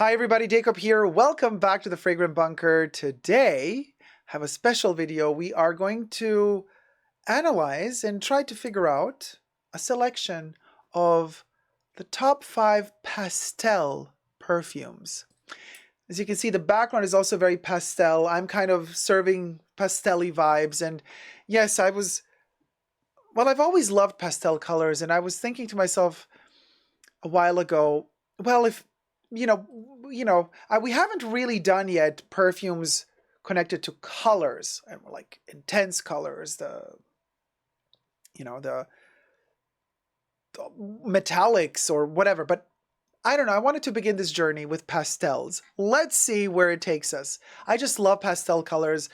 Hi everybody, Dacob here. Welcome back to the Fragrant Bunker. Today, I have a special video. We are going to analyze and try to figure out a selection of the top 5 pastel perfumes. As you can see, the background is also very pastel. I'm kind of serving pastel-y vibes. And yes, I've always loved pastel colors. And I was thinking to myself a while ago, well, if we haven't really done yet perfumes connected to colors, and like intense colors, the metallics or whatever. But I don't know. I wanted to begin this journey with pastels. Let's see where it takes us. I just love pastel colors.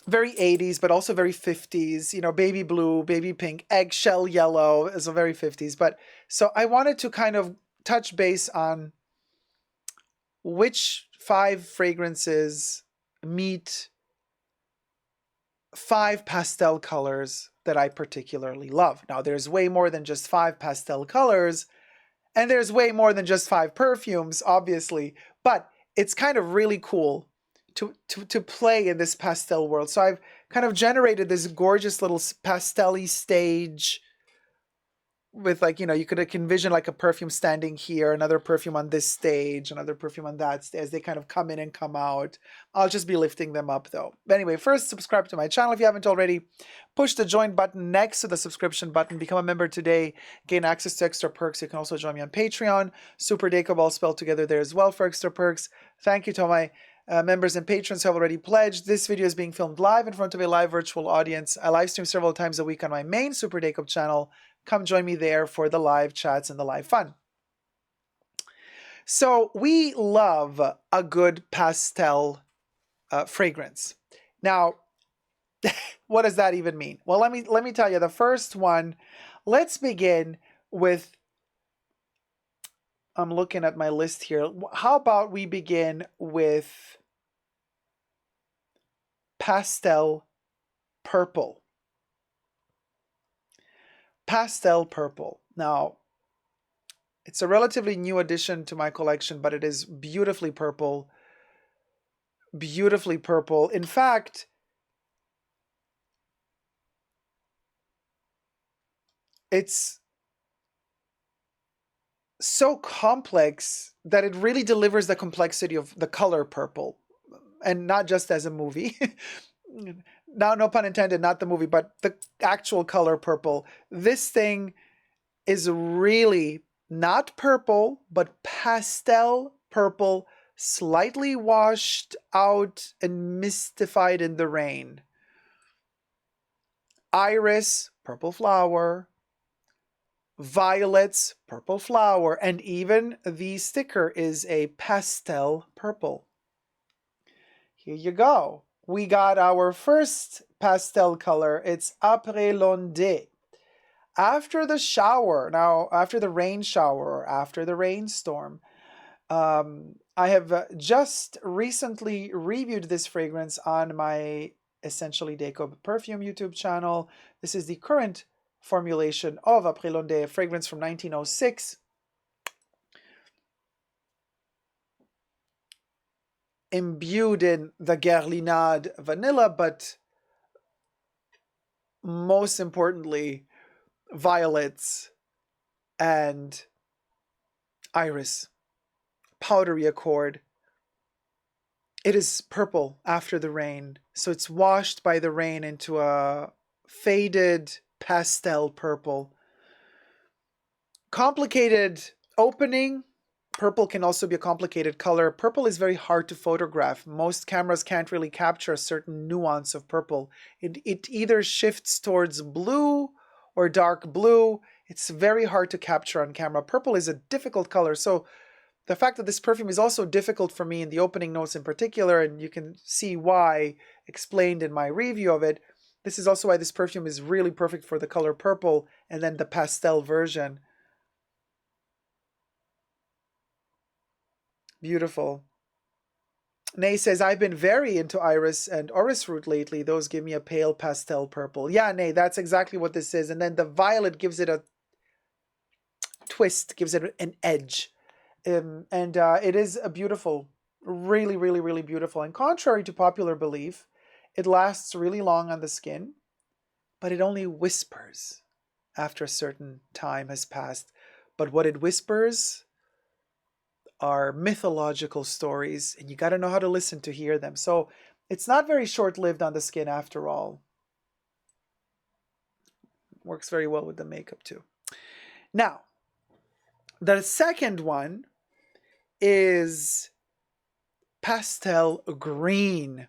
Very 80s, but also very 50s, baby blue, baby pink, eggshell yellow is a very 50s. But so I wanted to kind of touch base on which 5 fragrances meet 5 pastel colors that I particularly love. Now, there's way more than just 5 pastel colors, and there's way more than just 5 perfumes, obviously, but it's kind of really cool to play in this pastel world. So I've kind of generated this gorgeous little pastel-y stage with, like, you could envision like a perfume standing here, another perfume on this stage, another perfume on that stage, as they kind of come in and come out. I'll just be lifting them up though. But anyway, first, subscribe to my channel if you haven't already. Push the join button next to the subscription button. Become a member today. Gain access to extra perks. You can also join me on Patreon. Superdacob, all spelled together there as well for extra perks. Thank you to all my members and patrons who have already pledged. This video is being filmed live in front of a live virtual audience. I live stream several times a week on my main Superdacob channel. Come join me there for the live chats and the live fun. So we love a good pastel fragrance. Now, what does that even mean? Well, let me tell you. The first one, let's begin with, I'm looking at my list here. How about we begin with Pastel Purple. Pastel Purple. Now, it's a relatively new addition to my collection, but it is beautifully purple. Beautifully purple. In fact, it's so complex that it really delivers the complexity of the color purple, and not just as a movie. Now, no pun intended, not the movie, but the actual color purple. This thing is really not purple, but pastel purple, slightly washed out and mystified in the rain. Iris, purple flower. Violets, purple flower. And even the sticker is a pastel purple. Here you go. We got our first pastel color. It's Après l'onde. After the shower, now after the rain shower or after the rainstorm, I have just recently reviewed this fragrance on my Essence-tially Dacob perfume YouTube channel. This is the current formulation of Après l'onde, a fragrance from 1906. Imbued in the Guerlinade vanilla, but most importantly, violets and iris, powdery accord. It is purple after the rain, so it's washed by the rain into a faded pastel purple. Complicated opening. Purple can also be a complicated color. Purple is very hard to photograph. Most cameras can't really capture a certain nuance of purple. It either shifts towards blue or dark blue. It's very hard to capture on camera. Purple is a difficult color. So the fact that this perfume is also difficult for me in the opening notes in particular, and you can see why explained in my review of it. This is also why this perfume is really perfect for the color purple and then the pastel version. Beautiful. Nay says, I've been very into iris and orris root lately. Those give me a pale pastel purple. Yeah, Nay, that's exactly what this is. And then the violet gives it a twist, gives it an edge. It is a beautiful, really, really, really beautiful. And contrary to popular belief, it lasts really long on the skin, but it only whispers after a certain time has passed. But what it whispers are mythological stories, and you got to know how to listen to hear them. So it's not very short-lived on the skin after all. Works very well with the makeup too. Now, the second one is Pastel Green.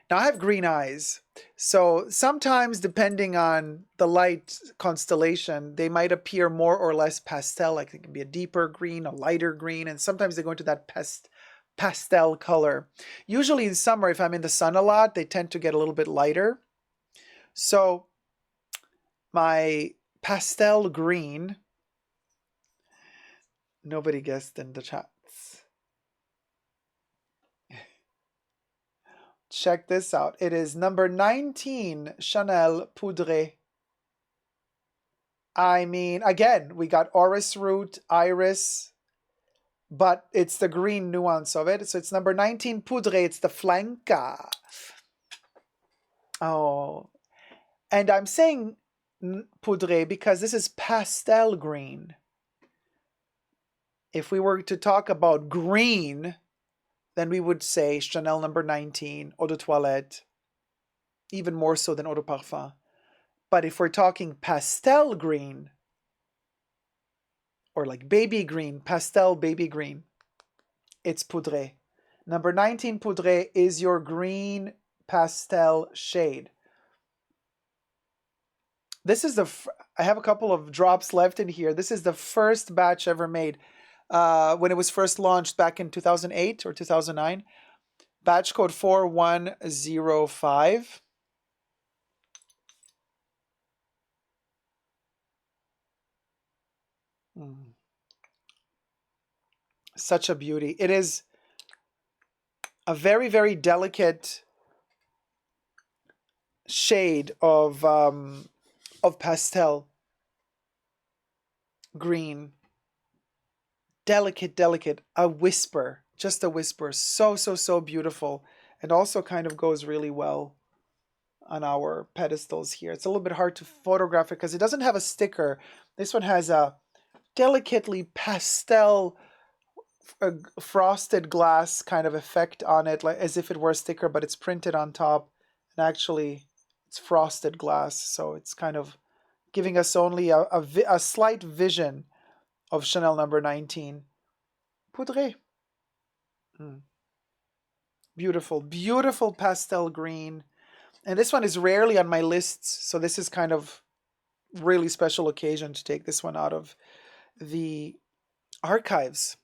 Now, I have green eyes, so sometimes depending on the light constellation, they might appear more or less pastel, like it can be a deeper green, a lighter green, and sometimes they go into that pastel color. Usually in summer, if I'm in the sun a lot, they tend to get a little bit lighter. So my Pastel Green, nobody guessed in the chats. Check this out. It is number 19 Chanel Poudre. I mean, again, we got orris root, iris, but it's the green nuance of it. So it's number 19 Poudre. It's the flanca. Oh, and I'm saying Poudre because this is pastel green. If we were to talk about green, then we would say Chanel number 19, Eau de Toilette, even more so than Eau de Parfum. But if we're talking pastel green, or like baby green, pastel baby green, it's Poudre. Number 19 Poudre is your green pastel shade. This is I have a couple of drops left in here. This is the first batch ever made when it was first launched back in 2008 or 2009. Batch code 4105. Such a beauty. It is a very, very delicate shade of pastel green. Delicate, delicate, a whisper, just a whisper. So, so, so beautiful. And also kind of goes really well on our pedestals here. It's a little bit hard to photograph it because it doesn't have a sticker. This one has a delicately pastel frosted glass kind of effect on it, like as if it were a sticker, but it's printed on top. And actually, it's frosted glass. So it's kind of giving us only a slight vision of Chanel number 19. Poudre. Beautiful, beautiful pastel green. And this one is rarely on my lists, so this is kind of really special occasion to take this one out of the archives.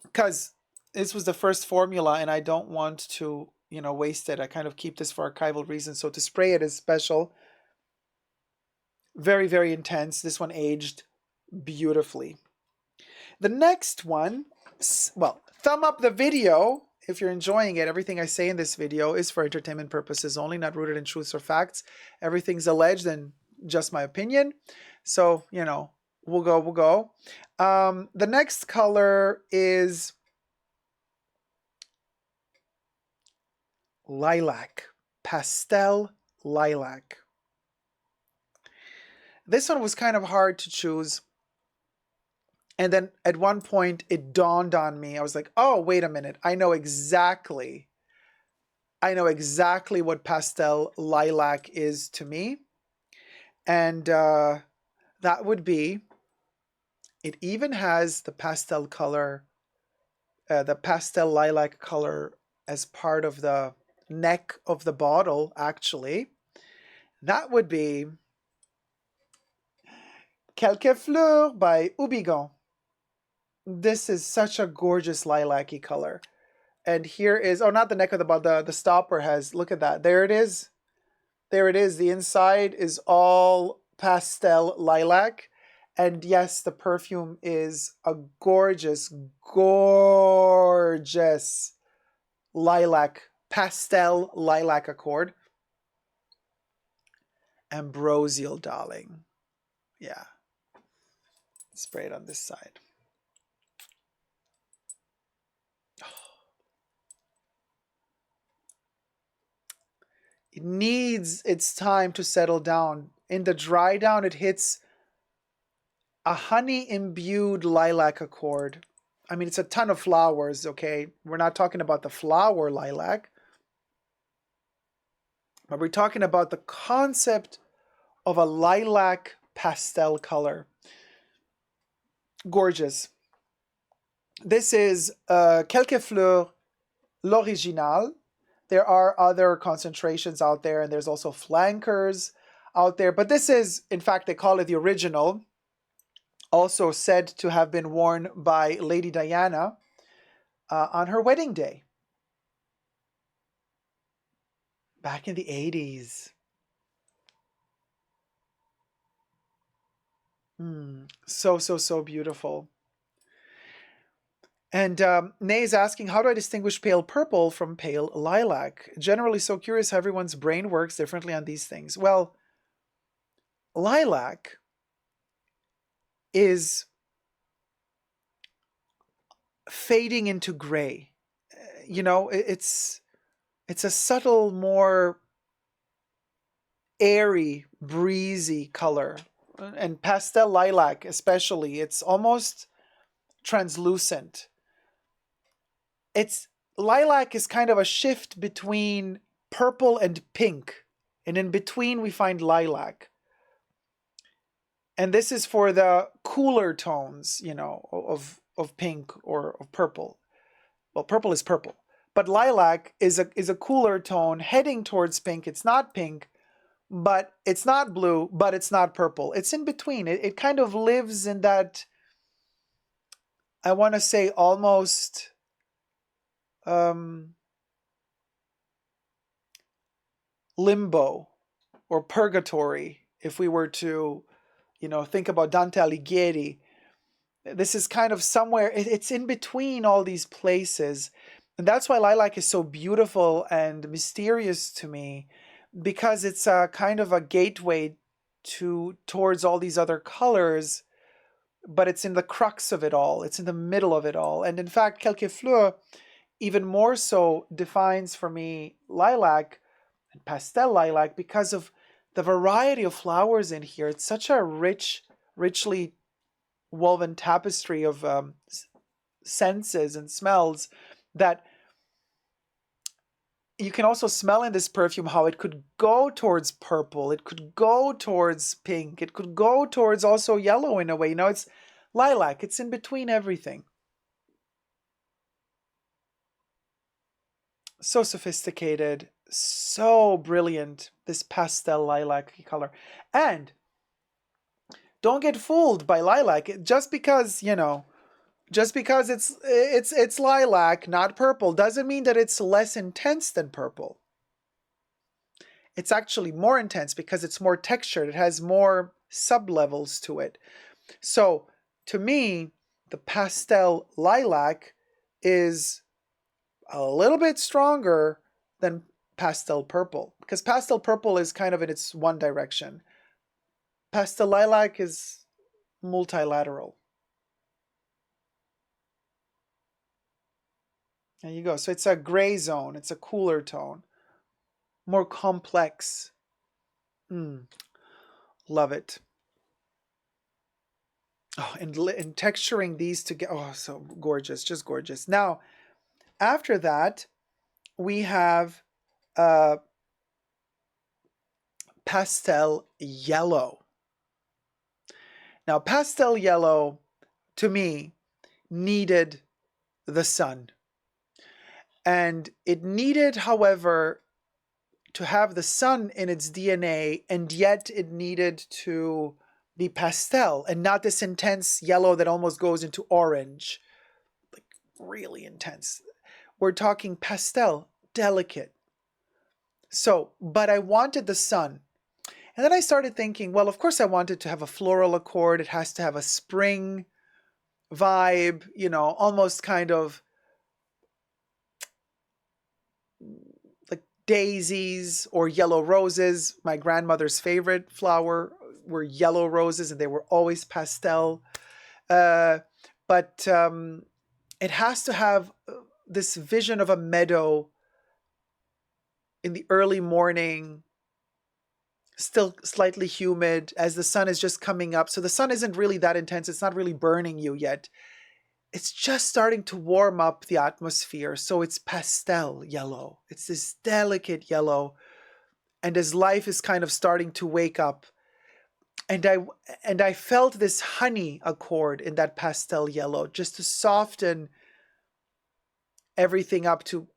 Because this was the first formula and I don't want to, waste it. I kind of keep this for archival reasons. So to spray it is special. Very, very intense. This one aged beautifully. The next one, well, thumb up the video if you're enjoying it. Everything I say in this video is for entertainment purposes only, not rooted in truths or facts. Everything's alleged and just my opinion. So, we'll go. The next color is Lilac, Pastel Lilac. This one was kind of hard to choose. And then at one point it dawned on me. I was like, oh, wait a minute. I know exactly what Pastel Lilac is to me. And that would be, it even has the pastel color, the Pastel Lilac color as part of the neck of the bottle, actually. That would be Quelques Fleurs by Houbigant. This is such a gorgeous lilac-y color. And here is, not the neck of the bottle, the stopper has, look at that. There it is. There it is. The inside is all pastel lilac. And yes, the perfume is a gorgeous, gorgeous lilac, pastel lilac accord. Ambrosial, darling. Yeah. Spray it on this side. It needs its time to settle down. In the dry down, it hits a honey-imbued lilac accord. I mean, it's a ton of flowers, okay? We're not talking about the flower lilac, but we're talking about the concept of a lilac pastel color. Gorgeous. This is Quelques Fleurs, l'original. There are other concentrations out there, and there's also flankers out there. But this is, in fact, they call it the original. Also said to have been worn by Lady Diana on her wedding day. Back in the 80s. So beautiful. And Nay is asking, how do I distinguish pale purple from pale lilac? Generally so curious how everyone's brain works differently on these things. Well, lilac is fading into gray. You know, it's a subtle, more airy, breezy color. And pastel lilac especially, it's almost translucent. It's lilac is kind of a shift between purple and pink. And in between we find lilac. And this is for the cooler tones, you know, of pink or of purple. Well, purple is purple. But lilac is a cooler tone heading towards pink. It's not pink, but it's not blue, but it's not purple. It's in between. It kind of lives in that, I want to say, almost limbo or purgatory, if we were to, you know, think about Dante Alighieri. This is kind of somewhere, it's in between all these places. And that's why lilac is so beautiful and mysterious to me, because it's a kind of a gateway towards all these other colors, but it's in the crux of it all. It's in the middle of it all. And in fact, Quelques Fleurs even more so defines for me lilac and pastel lilac because of the variety of flowers in here. It's such a richly woven tapestry of senses and smells that you can also smell in this perfume how it could go towards purple, it could go towards pink, it could go towards also yellow in a way. You know, it's lilac, it's in between everything. So sophisticated, so brilliant, this pastel lilac color. And don't get fooled by lilac. Just because, you know, just because it's lilac, not purple, doesn't mean that it's less intense than purple. It's actually more intense because it's more textured. It has more sub-levels to it. So, to me, the pastel lilac is a little bit stronger than pastel purple, because pastel purple is kind of in its one direction. Pastel lilac is multilateral. There you go. So it's a gray zone. It's a cooler tone. More complex. Love it. Oh, and texturing these together. Oh, so gorgeous. Just gorgeous. Now, after that, we have pastel yellow. Now, pastel yellow, to me, needed the sun. And it needed, however, to have the sun in its DNA, and yet it needed to be pastel and not this intense yellow that almost goes into orange. Like, really intense. We're talking pastel, delicate. So, but I wanted the sun. And then I started thinking, well, of course I wanted to have a floral accord. It has to have a spring vibe, you know, almost kind of like daisies or yellow roses. My grandmother's favorite flower were yellow roses, and they were always pastel. But it has to have this vision of a meadow in the early morning, still slightly humid as the sun is just coming up. So the sun isn't really that intense. It's not really burning you yet. It's just starting to warm up the atmosphere. So it's pastel yellow. It's this delicate yellow. And as life is kind of starting to wake up, and I felt this honey accord in that pastel yellow, just to soften everything up, to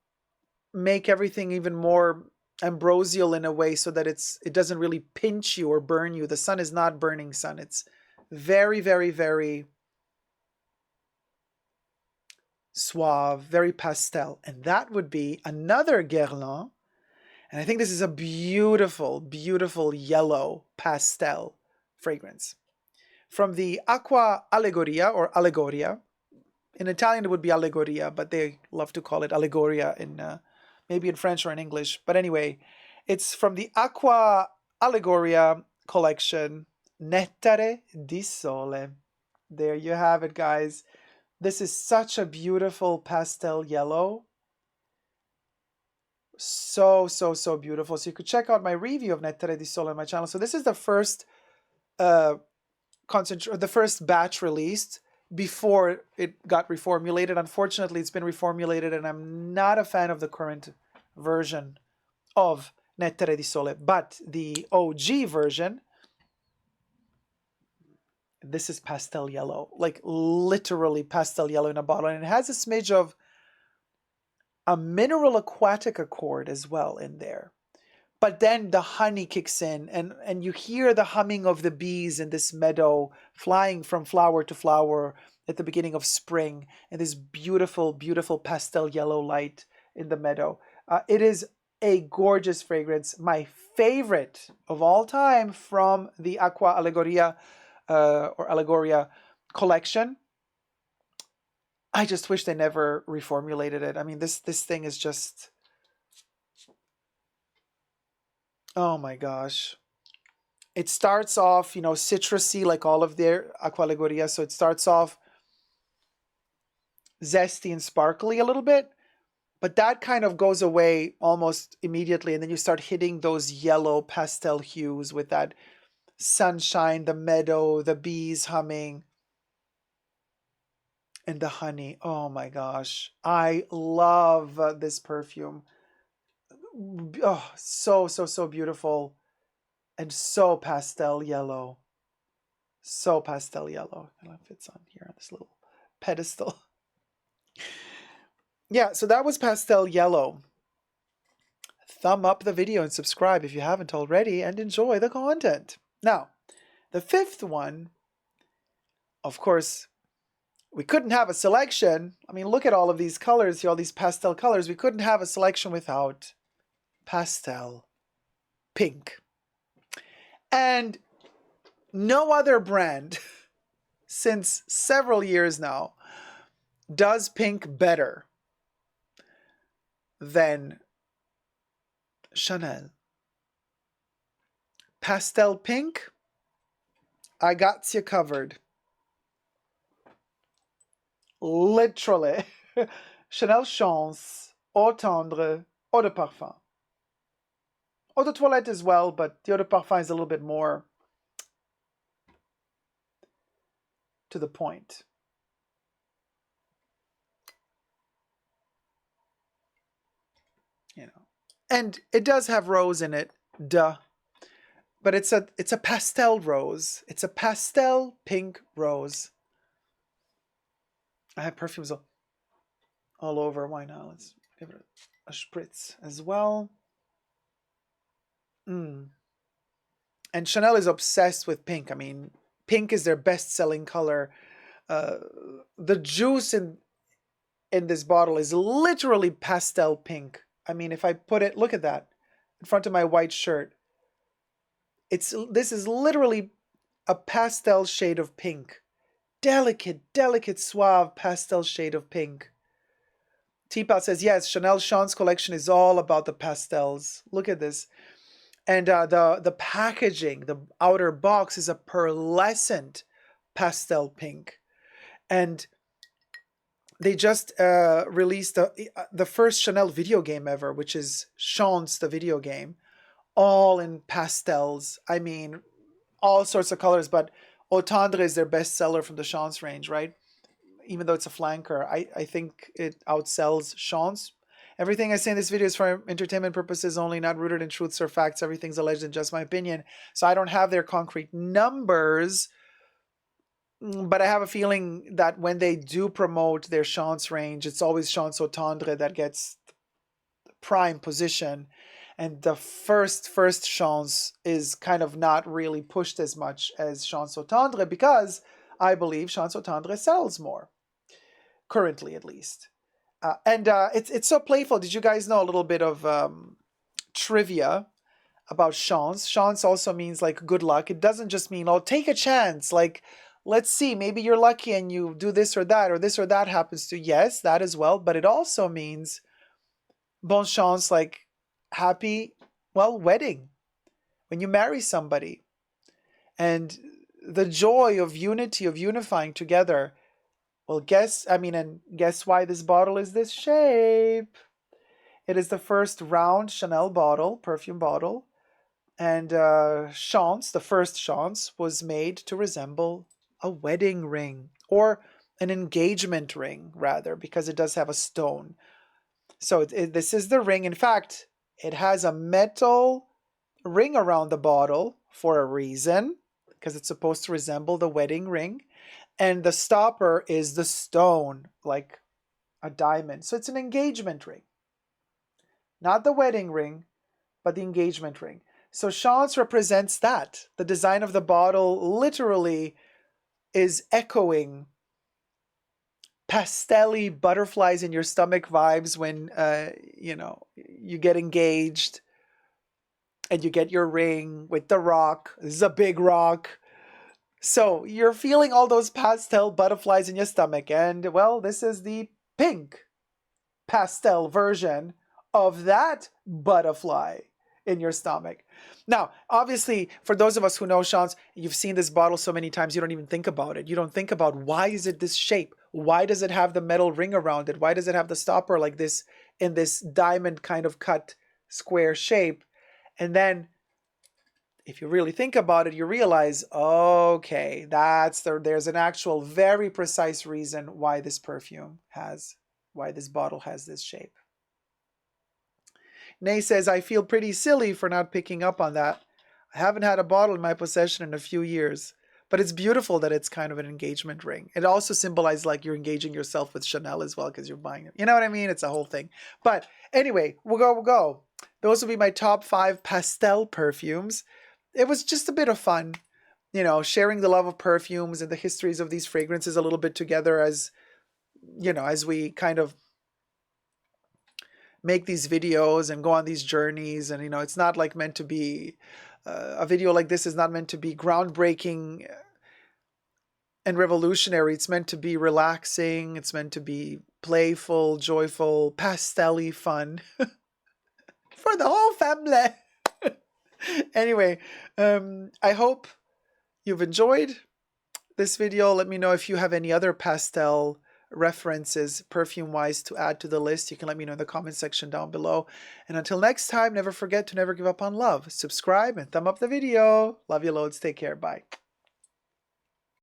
make everything even more ambrosial in a way, so that it doesn't really pinch you or burn you. The sun is not burning sun. It's very, very, very suave, very pastel. And that would be another Guerlain. And I think this is a beautiful, beautiful yellow pastel fragrance from the Acqua Allegoria, or Allegoria. In Italian, it would be Allegoria, but they love to call it Allegoria in maybe in French or in English. But anyway, it's from the Acqua Allegoria collection, Nettare di Sole. There you have it, guys. This is such a beautiful pastel yellow. So, so, so beautiful. So you could check out my review of Nettare di Sole on my channel. So this is the first the first batch released before it got reformulated. Unfortunately, it's been reformulated, and I'm not a fan of the current version of Nettare di Sole. But the OG version, this is pastel yellow, like literally pastel yellow in a bottle. And it has a smidge of a mineral aquatic accord as well in there. But then the honey kicks in, and you hear the humming of the bees in this meadow, flying from flower to flower at the beginning of spring, and this beautiful, beautiful pastel yellow light in the meadow. It is a gorgeous fragrance, my favorite of all time from the Acqua Allegoria or Allegoria collection. I just wish they never reformulated it. I mean, this thing is just, oh my gosh. It starts off, citrusy like all of their Acqua Allegoria. So it starts off zesty and sparkly a little bit, but that kind of goes away almost immediately. And then you start hitting those yellow pastel hues with that sunshine, the meadow, the bees humming, and the honey. Oh my gosh. I love this perfume. Oh, so, so, so beautiful. And so pastel yellow. So pastel yellow. And it fits on here on this little pedestal. Yeah, so that was pastel yellow. Thumb up the video and subscribe if you haven't already, and enjoy the content. Now, the fifth one, of course, we couldn't have a selection. I mean, look at all of these colors here, all these pastel colors. We couldn't have a selection without pastel pink. And no other brand since several years now does pink better than Chanel. Pastel pink, I got you covered. Literally. Chanel Chance, Eau Tendre, Eau de Parfum. Eau de Toilette as well, but the Eau de Parfum is a little bit more to the point. And it does have rose in it, duh. But it's a pastel rose. It's a pastel pink rose. I have perfumes all over. Why not? Let's give it a spritz as well. And Chanel is obsessed with pink. I mean, pink is their best-selling color. The juice in this bottle is literally pastel pink. I mean, if I put it, look at that, in front of my white shirt. This is literally a pastel shade of pink. Delicate, delicate, suave pastel shade of pink. Teapot says, yes, Chanel Chance collection is all about the pastels. Look at this. And the packaging, the outer box is a pearlescent pastel pink. And they just released the first Chanel video game ever, which is Chance, the video game, all in pastels. I mean, all sorts of colors, but Au Tendre is their best seller from the Chance range, right? Even though it's a flanker, I think it outsells Chance. Everything I say in this video is for entertainment purposes only, not rooted in truths or facts. Everything's alleged and just my opinion. So I don't have their concrete numbers, but I have a feeling that when they do promote their Chance range, it's always Chance Au Tendre that gets prime position. And the first Chance is kind of not really pushed as much as Chance Au Tendre because I believe Chance Au Tendre sells more, currently at least. And it's so playful. Did you guys know a little bit of trivia about Chance? Chance also means like good luck. It doesn't just mean, oh, take a chance. Like, let's see, maybe you're lucky and you do this or that happens to you. Yes, that as well. But it also means bon chance, like happy, well, wedding. When you marry somebody. And the joy of unity, of unifying together. Well, guess why this bottle is this shape? It is the first round Chanel bottle, perfume bottle. And Chance, the first Chance, was made to resemble a wedding ring, or an engagement ring, rather, because it does have a stone. So this is the ring. In fact, it has a metal ring around the bottle for a reason, because it's supposed to resemble the wedding ring. And the stopper is the stone, like a diamond. So it's an engagement ring. Not the wedding ring, but the engagement ring. So Chance represents that. The design of the bottle literally is echoing pastel-y butterflies in your stomach vibes when you get engaged and you get your ring with the rock. This is a big rock. So you're feeling all those pastel butterflies in your stomach. And well, this is the pink pastel version of that butterfly in your stomach. Now, obviously, for those of us who know Chance, you've seen this bottle so many times, you don't even think about it. You don't think about, why is it this shape? Why does it have the metal ring around it? Why does it have the stopper like this in this diamond kind of cut square shape? And then if you really think about it, you realize, okay, there's an actual very precise reason why this bottle has this shape. Nay says, I feel pretty silly for not picking up on that. I haven't had a bottle in my possession in a few years, but it's beautiful that it's kind of an engagement ring. It also symbolizes like you're engaging yourself with Chanel as well because you're buying it. You know what I mean? It's a whole thing. But anyway, we'll go. Those will be my top 5 pastel perfumes. It was just a bit of fun, sharing the love of perfumes and the histories of these fragrances a little bit together as we kind of make these videos and go on these journeys. And, it's not like meant to be, a video like this is not meant to be groundbreaking and revolutionary. It's meant to be relaxing. It's meant to be playful, joyful, pastel-y fun for the whole family. Anyway, I hope you've enjoyed this video. Let me know if you have any other pastel references perfume-wise to add to the list. You can let me know in the comment section down below. And until next time, never forget to never give up on love. Subscribe and thumb up the video. Love you loads. Take care. Bye.